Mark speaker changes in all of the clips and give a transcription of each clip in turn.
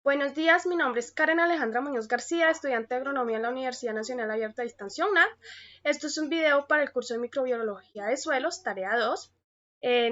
Speaker 1: Buenos días, mi nombre es Karen Alejandra Muñoz García, estudiante de Agronomía en la Universidad Nacional Abierta a Distancia UNAD. Esto es un video para el curso de Microbiología de Suelos, tarea 2,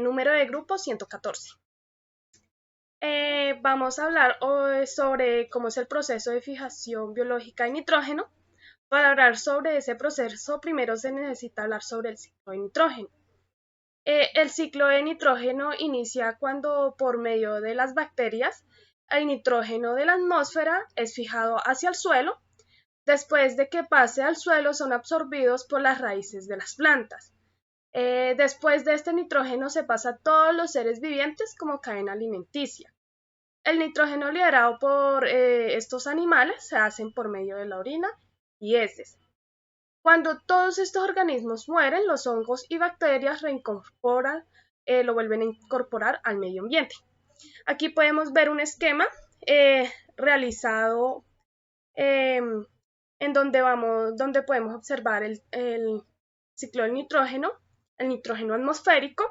Speaker 1: número de grupo 114. Vamos a hablar hoy sobre cómo es el proceso de fijación biológica de nitrógeno. Para hablar sobre ese proceso, primero se necesita hablar sobre el ciclo de nitrógeno. El ciclo de nitrógeno inicia cuando, por medio de las bacterias, el nitrógeno de la atmósfera es fijado hacia el suelo. Después de que pase al suelo, son absorbidos por las raíces de las plantas. Después de este nitrógeno se pasa a todos los seres vivientes como cadena alimenticia. El nitrógeno liberado por estos animales se hacen por medio de la orina y heces. Cuando todos estos organismos mueren, los hongos y bacterias lo vuelven a incorporar al medio ambiente. Aquí podemos ver un esquema realizado en donde podemos observar el ciclo del nitrógeno, el nitrógeno atmosférico,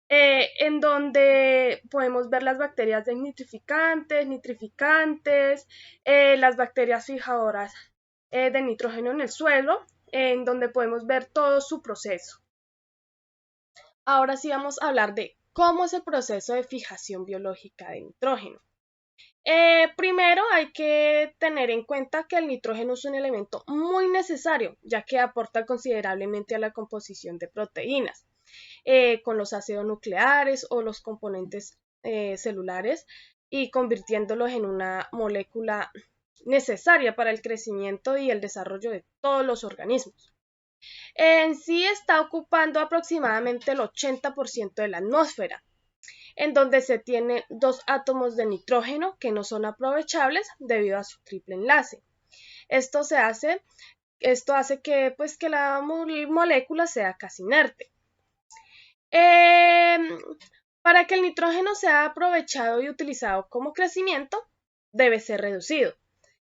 Speaker 1: en donde podemos ver las bacterias nitrificantes, las bacterias fijadoras de nitrógeno en el suelo, en donde podemos ver todo su proceso. Ahora sí vamos a hablar de cómo es el proceso de fijación biológica de nitrógeno. Primero hay que tener en cuenta que el nitrógeno es un elemento muy necesario, ya que aporta considerablemente a la composición de proteínas, con los ácidos nucleares o los componentes celulares, y convirtiéndolos en una molécula necesaria para el crecimiento y el desarrollo de todos los organismos. En sí está ocupando aproximadamente el 80% de la atmósfera, en donde se tienen 2 átomos de nitrógeno que no son aprovechables debido a su triple enlace. Esto hace que la molécula sea casi inerte. Para que el nitrógeno sea aprovechado y utilizado como crecimiento, debe ser reducido.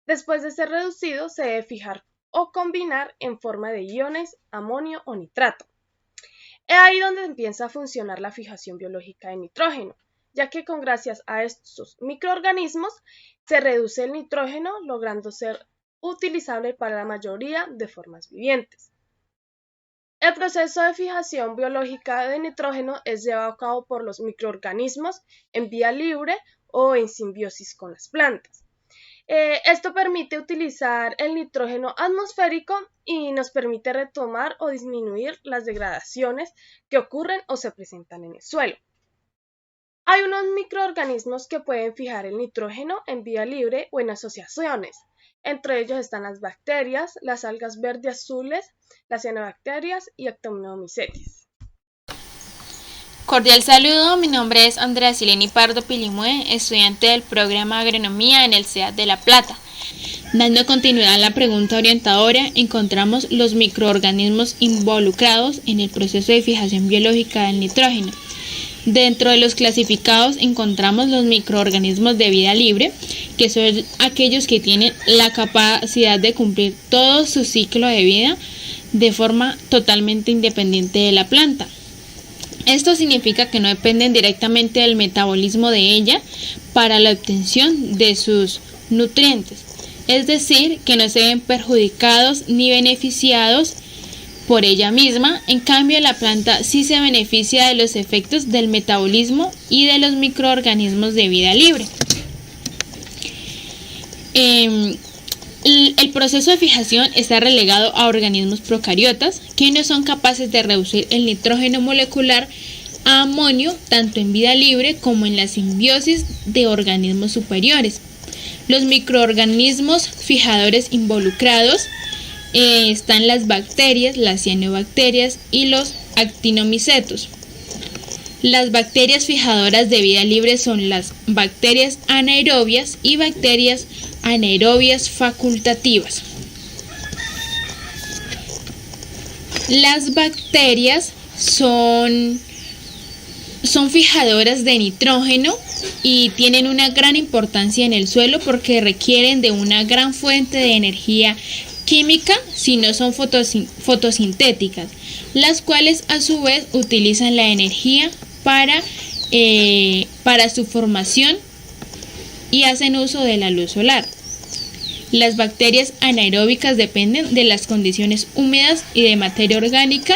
Speaker 1: Después de ser reducido, se debe fijar o combinar en forma de iones, amonio o nitrato. Es ahí donde empieza a funcionar la fijación biológica de nitrógeno, ya que gracias a estos microorganismos se reduce el nitrógeno, logrando ser utilizable para la mayoría de formas vivientes. El proceso de fijación biológica de nitrógeno es llevado a cabo por los microorganismos en vía libre o en simbiosis con las plantas. Esto permite utilizar el nitrógeno atmosférico y nos permite retomar o disminuir las degradaciones que ocurren o se presentan en el suelo. Hay unos microorganismos que pueden fijar el nitrógeno en vía libre o en asociaciones. Entre ellos están las bacterias, las algas verde azules, las cianobacterias y Actinomycetes.
Speaker 2: Cordial saludo, mi nombre es Andrea Sileni Pardo Pilimue, estudiante del programa Agronomía en el CEA de La Plata. Dando continuidad a la pregunta orientadora, encontramos los microorganismos involucrados en el proceso de fijación biológica del nitrógeno. Dentro de los clasificados encontramos los microorganismos de vida libre, que son aquellos que tienen la capacidad de cumplir todo su ciclo de vida de forma totalmente independiente de la planta. Esto significa que no dependen directamente del metabolismo de ella para la obtención de sus nutrientes, es decir, que no se ven perjudicados ni beneficiados por ella misma. En cambio, la planta sí se beneficia de los efectos del metabolismo y de los microorganismos de vida libre. El proceso de fijación está relegado a organismos procariotas que no son capaces de reducir el nitrógeno molecular a amonio tanto en vida libre como en la simbiosis de organismos superiores. Los microorganismos fijadores involucrados están las bacterias, las cianobacterias y los actinomycetos. Las bacterias fijadoras de vida libre son las bacterias anaerobias y bacterias anaerobias facultativas. Las bacterias son fijadoras de nitrógeno y tienen una gran importancia en el suelo porque requieren de una gran fuente de energía química si no son fotosintéticas, las cuales a su vez utilizan la energía para su formación y hacen uso de la luz solar. Las bacterias anaeróbicas dependen de las condiciones húmedas y de materia orgánica,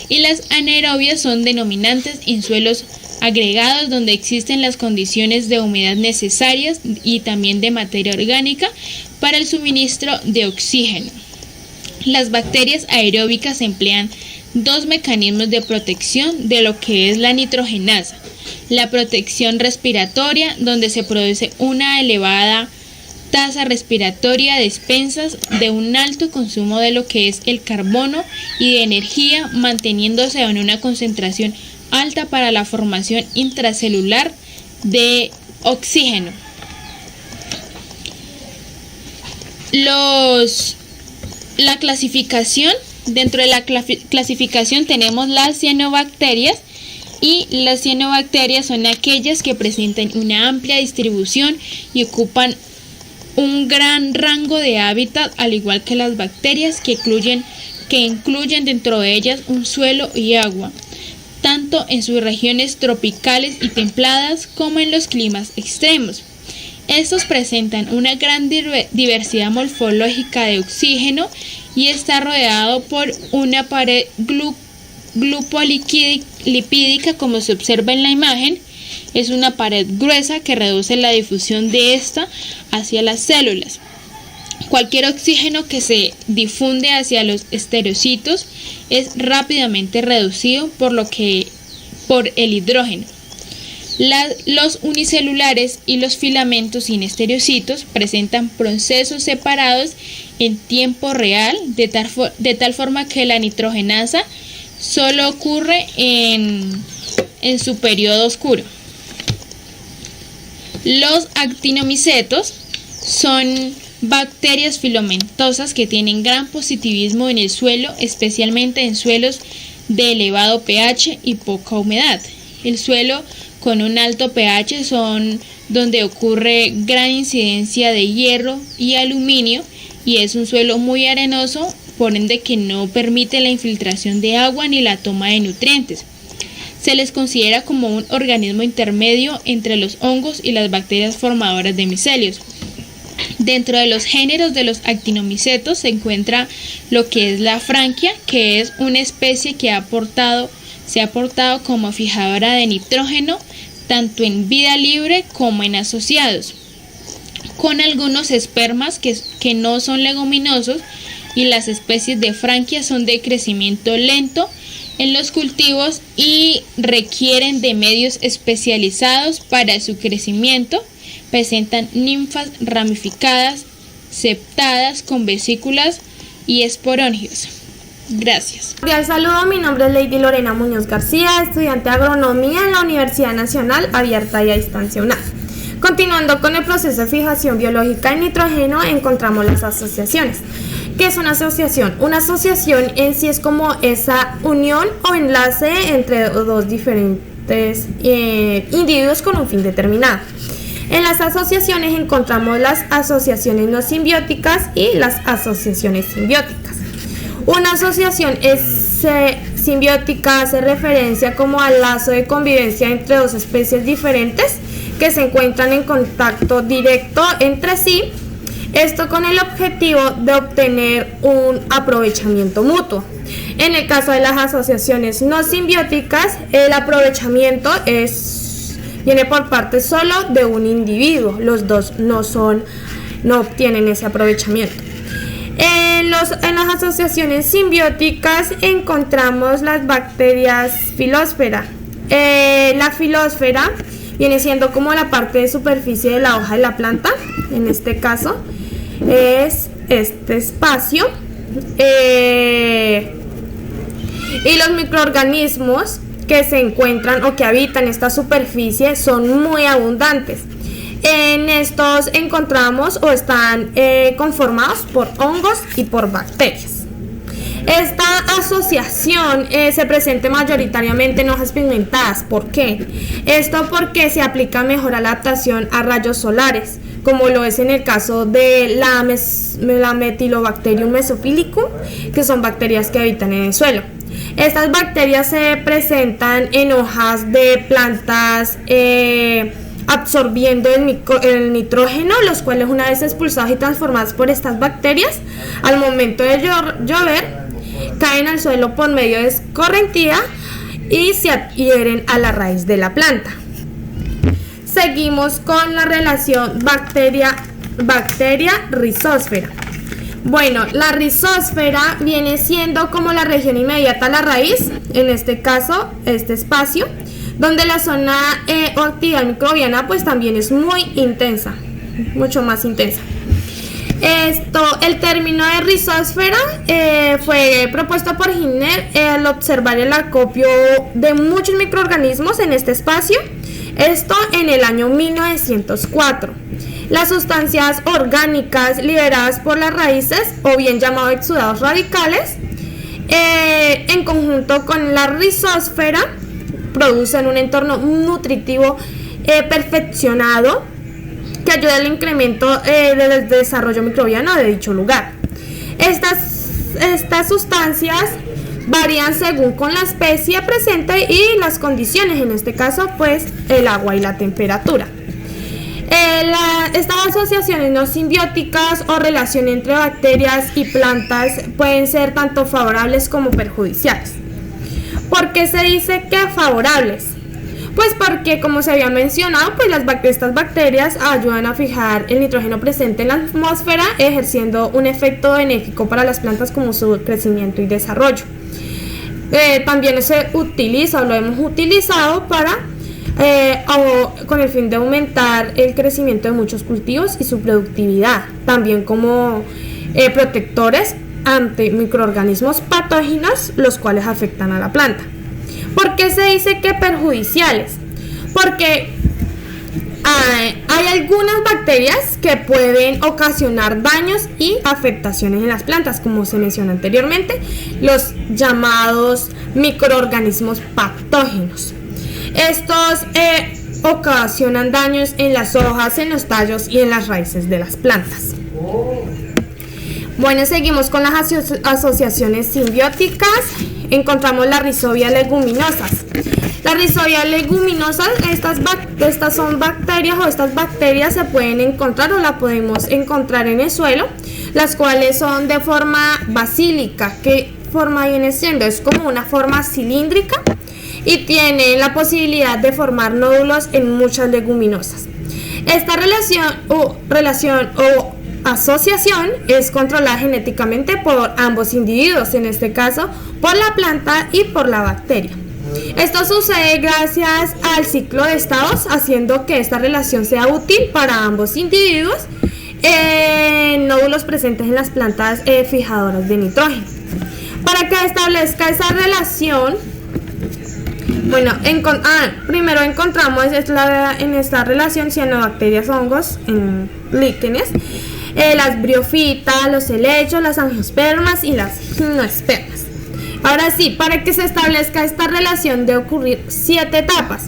Speaker 2: y las anaerobias son denominantes en suelos agregados donde existen las condiciones de humedad necesarias y también de materia orgánica para el suministro de oxígeno. Las bacterias aeróbicas emplean dos mecanismos de protección de lo que es la nitrogenasa: la protección respiratoria, donde se produce una elevada tasa respiratoria a expensas de un alto consumo de lo que es el carbono y de energía, manteniéndose en una concentración alta para la formación intracelular de oxígeno. La clasificación, dentro de la clasificación tenemos las cianobacterias, y las cianobacterias son aquellas que presentan una amplia distribución y ocupan un gran rango de hábitat, al igual que las bacterias que incluyen dentro de ellas un suelo y agua, tanto en sus regiones tropicales y templadas como en los climas extremos. Estos presentan una gran diversidad morfológica de oxígeno y está rodeado por una pared glucolipídica, como se observa en la imagen. Es una pared gruesa que reduce la difusión de esta hacia las células. Cualquier oxígeno que se difunde hacia los estereocitos es rápidamente reducido por el hidrógeno. Los unicelulares y los filamentos sin estereocitos presentan procesos separados en tiempo real, de tal forma que la nitrogenasa solo ocurre en su periodo oscuro. Los actinomicetos son bacterias filamentosas que tienen gran positivismo en el suelo, especialmente en suelos de elevado pH y poca humedad. El suelo con un alto pH son donde ocurre gran incidencia de hierro y aluminio, y es un suelo muy arenoso, por ende que no permite la infiltración de agua ni la toma de nutrientes. Se les considera como un organismo intermedio entre los hongos y las bacterias formadoras de micelios. Dentro de los géneros de los actinomicetos se encuentra lo que es la franquia, que es una especie que se ha aportado como fijadora de nitrógeno tanto en vida libre como en asociados, con algunos espermas que no son leguminosos, y las especies de franquia son de crecimiento lento en los cultivos y requieren de medios especializados para su crecimiento. Presentan ninfas ramificadas, septadas, con vesículas y esporangios. Gracias.
Speaker 3: Cordial saludo, mi nombre es Lady Lorena Muñoz García, estudiante de agronomía en la Universidad Nacional Abierta y a Distancia UNAV. Continuando con el proceso de fijación biológica de nitrógeno, encontramos las asociaciones. ¿Qué es una asociación? Una asociación en sí es como esa unión o enlace entre dos diferentes individuos con un fin determinado. En las asociaciones encontramos las asociaciones no simbióticas y las asociaciones simbióticas. Una asociación simbiótica hace referencia como al lazo de convivencia entre dos especies diferentes que se encuentran en contacto directo entre sí, esto con el objetivo de obtener un aprovechamiento mutuo. En el caso de las asociaciones no simbióticas, el aprovechamiento viene por parte solo de un individuo, los dos no obtienen ese aprovechamiento. En las asociaciones simbióticas encontramos las bacterias filósfera. La filósfera viene siendo como la parte de superficie de la hoja de la planta. En este caso es este espacio. Y los microorganismos que se encuentran o que habitan esta superficie son muy abundantes. En estos encontramos o están conformados por hongos y por bacterias. Esta asociación se presenta mayoritariamente en hojas pigmentadas. ¿Por qué? Esto porque se aplica mejor adaptación a rayos solares, como lo es en el caso de la Metilobacterium mesophillicum, que son bacterias que habitan en el suelo. Estas bacterias se presentan en hojas de plantas absorbiendo el nitrógeno, los cuales una vez expulsados y transformados por estas bacterias, al momento de llover, caen al suelo por medio de escorrentía y se adhieren a la raíz de la planta. Seguimos con la relación bacteria-rizósfera. Bueno, la rizósfera viene siendo como la región inmediata a la raíz, en este caso, este espacio, donde la zona o actividad microbiana pues también es muy intensa, mucho más intensa. El término de rizósfera fue propuesto por Gintner al observar el acopio de muchos microorganismos en este espacio, esto en el año 1904. Las sustancias orgánicas liberadas por las raíces, o bien llamados exudados radicales, en conjunto con la rizósfera, producen un entorno nutritivo perfeccionado que ayuda al incremento del desarrollo microbiano de dicho lugar. Estas sustancias varían según con la especie presente y las condiciones, en este caso pues el agua y la temperatura. Estas asociaciones no simbióticas o relación entre bacterias y plantas pueden ser tanto favorables como perjudiciales. ¿Por qué se dice que favorables? Pues porque, como se había mencionado, pues estas bacterias ayudan a fijar el nitrógeno presente en la atmósfera, ejerciendo un efecto benéfico para las plantas como su crecimiento y desarrollo. También se utiliza o lo hemos utilizado con el fin de aumentar el crecimiento de muchos cultivos y su productividad, también como protectores ante microorganismos patógenos, los cuales afectan a la planta. ¿Por qué se dice que perjudiciales? Porque hay algunas bacterias que pueden ocasionar daños y afectaciones en las plantas, como se mencionó anteriormente, los llamados microorganismos patógenos. Estos ocasionan daños en las hojas, en los tallos y en las raíces de las plantas. Bueno, seguimos con las asociaciones simbióticas. Encontramos las Rhizobia leguminosas. Las Rhizobia leguminosas, estas son bacterias, o estas bacterias se pueden encontrar o la podemos encontrar en el suelo, las cuales son de forma basílica. ¿Qué forma viene siendo? Es como una forma cilíndrica y tiene la posibilidad de formar nódulos en muchas leguminosas. Esta relación o asociación es controlada genéticamente por ambos individuos, en este caso por la planta y por la bacteria. Esto sucede gracias al ciclo de estados, haciendo que esta relación sea útil para ambos individuos, nódulos presentes en las plantas fijadoras de nitrógeno. Para que establezca esa relación, bueno, primero encontramos en esta relación cianobacterias, hongos, en líquenes, las briofitas, los helechos, las angiospermas y las gimnospermas. Ahora sí, para que se establezca esta relación debe ocurrir 7 etapas,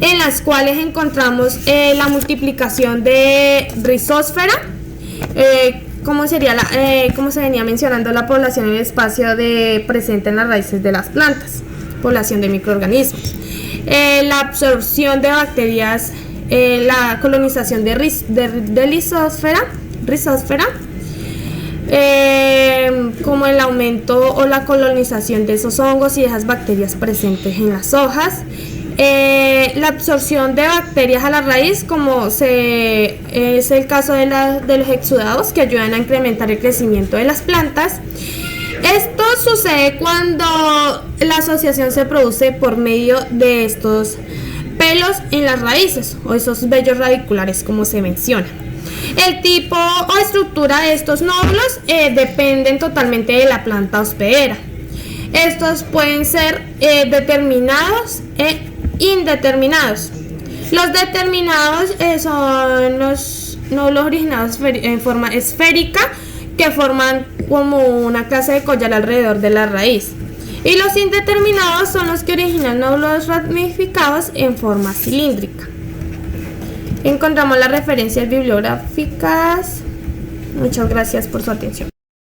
Speaker 3: en las cuales encontramos la multiplicación de rizósfera, como se venía mencionando, la población en el espacio presente en las raíces de las plantas, población de microorganismos, la absorción de bacterias, la colonización de rizósfera, como el aumento o la colonización de esos hongos y de esas bacterias presentes en las hojas, la absorción de bacterias a la raíz, como es el caso de los exudados, que ayudan a incrementar el crecimiento de las plantas. Esto sucede cuando la asociación se produce por medio de estos pelos en las raíces o esos vellos radiculares, como se menciona. El tipo o estructura de estos nódulos dependen totalmente de la planta hospedera. Estos pueden ser determinados e indeterminados. Los determinados son los nódulos originados en forma esférica, que forman como una clase de collar alrededor de la raíz. Y los indeterminados son los que originan nódulos ramificados en forma cilíndrica. Encontramos las referencias bibliográficas. Muchas gracias por su atención.